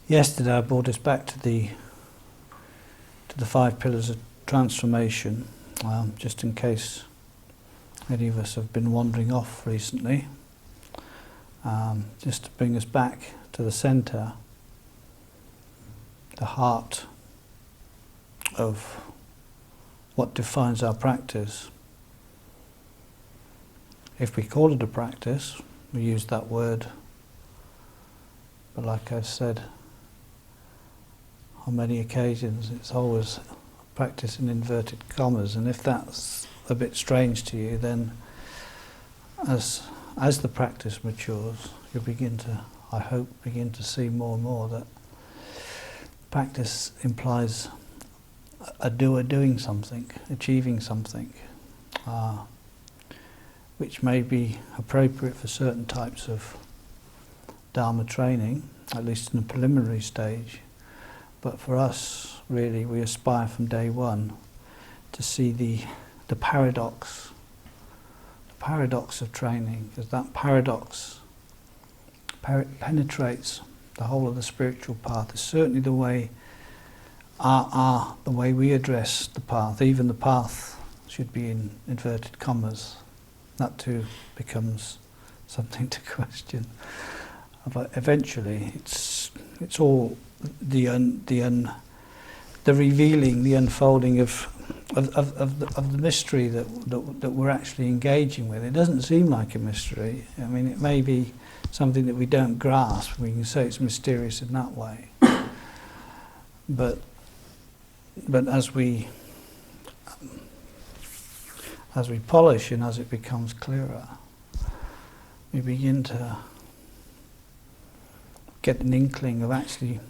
Yesterday I brought us back to the 5 pillars of transformation, just in case any of us have been wandering off recently, just to bring us back to the centre, the heart of what defines our practice. If we call it a practice, we use that word, but like I said, on many occasions it's always practice in inverted commas, and if that's a bit strange to you, then as the practice matures, you'll begin to, I hope, begin to see more and more that practice implies a doer doing something, achieving something, which may be appropriate for certain types of Dharma training, at least in the preliminary stage. But for us, really, we aspire from day one to see the paradox of training, because that paradox penetrates the whole of the spiritual path. It's certainly the way the way we address the path. Even the path should be in inverted commas. That too becomes something to question. But eventually, it's all the revealing, the unfolding of the mystery that we're actually engaging with. It doesn't seem like a mystery. I mean, it may be something that we don't grasp. We can say it's mysterious in that way. But as we polish and as it becomes clearer, we begin to get an inkling of actually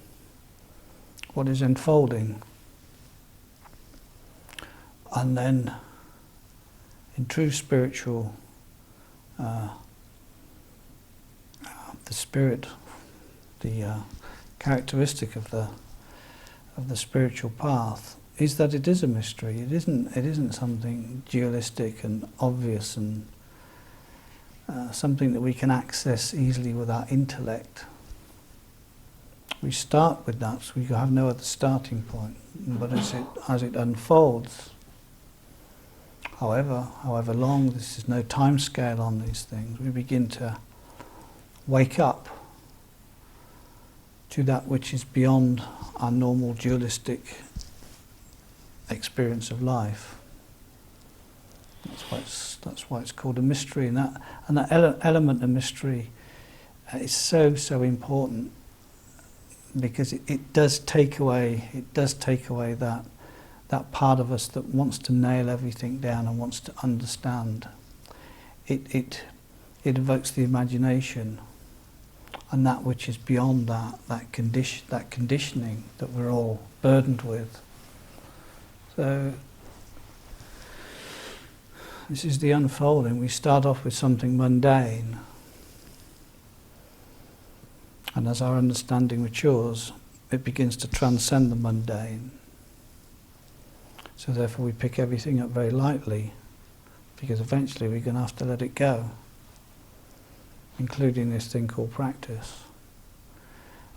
what is unfolding. And then, in true spiritual, the spirit, the characteristic of the spiritual path is that it is a mystery. It isn't something dualistic and obvious and something that we can access easily with our intellect. We start with that, so we have no other starting point. But as it unfolds, however long, this is no time scale on these things, we begin to wake up to that which is beyond our normal dualistic experience of life. That's why it's called a mystery, and that element of mystery is so important, because it does take away that part of us that wants to nail everything down and wants to understand. It evokes the imagination, and that which is beyond that conditioning that we're all burdened with. So this is the unfolding. We start off with something mundane, and as our understanding matures, it begins to transcend the mundane. So therefore we pick everything up very lightly, because eventually we're going to have to let it go, including this thing called practice.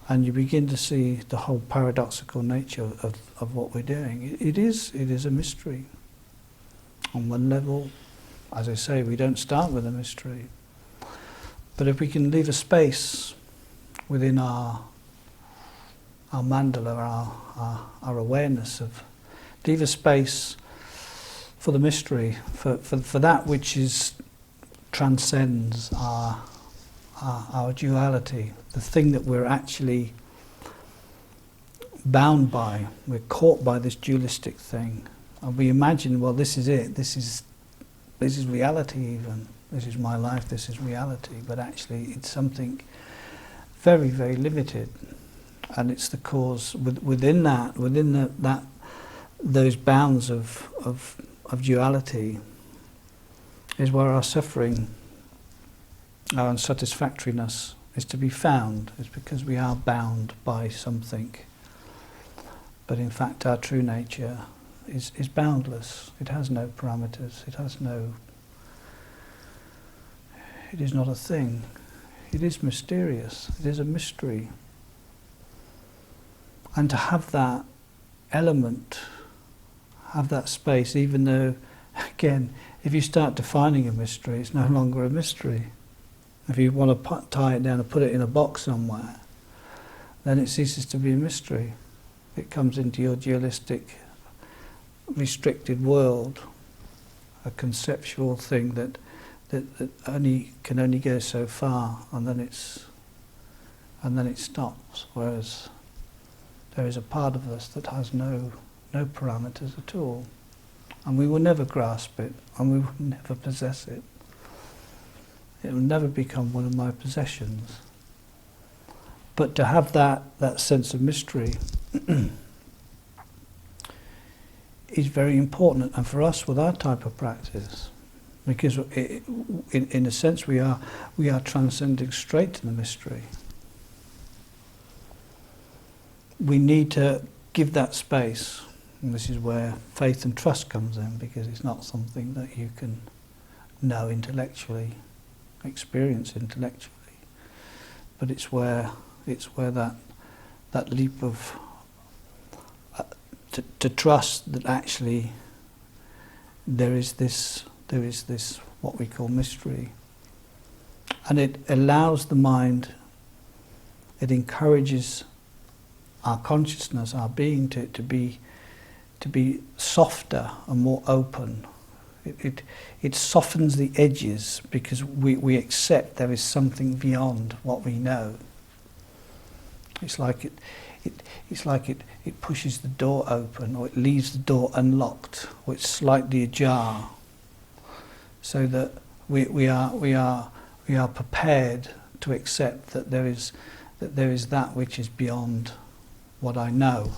And you begin to see the whole paradoxical nature of what we're doing. It is a mystery. On one level, as I say, we don't start with a mystery. But if we can leave a space within our mandala, our awareness of, leave a space for the mystery, for that which transcends our duality, the thing that we're actually bound by. We're caught by this dualistic thing, and we imagine, well, this is it. This is reality. Even this is my life. This is reality. But actually, it's something very, very limited, and it's the cause within those bounds of duality is where our suffering, our unsatisfactoriness is to be found. It's because we are bound by something. But in fact our true nature is boundless. It has no parameters. It is not a thing. It is mysterious. It is a mystery. And to have that element, have that space, even though, again, if you start defining a mystery, it's no longer a mystery. If you want to tie it down and put it in a box somewhere, then it ceases to be a mystery. It comes into your dualistic, restricted world, a conceptual thing that can only go so far, and then it stops. Whereas there is a part of us that has no parameters at all, and we will never grasp it, and we will never possess it. It will never become one of my possessions. But to have that sense of mystery is very important, and for us with our type of practice, because in a sense we are transcending straight to the mystery. We need to give that space, and this is where faith and trust comes in, because it's not something that you can know intellectually, experience intellectually, but it's where that leap of to trust that actually there is this what we call mystery, and it allows the mind, it encourages our consciousness, our being to be softer and more open. It softens the edges, because we accept there is something beyond what we know. It's like it pushes the door open, or it leaves the door unlocked, or it's slightly ajar, so that we are prepared to accept that there is that which is beyond what I know.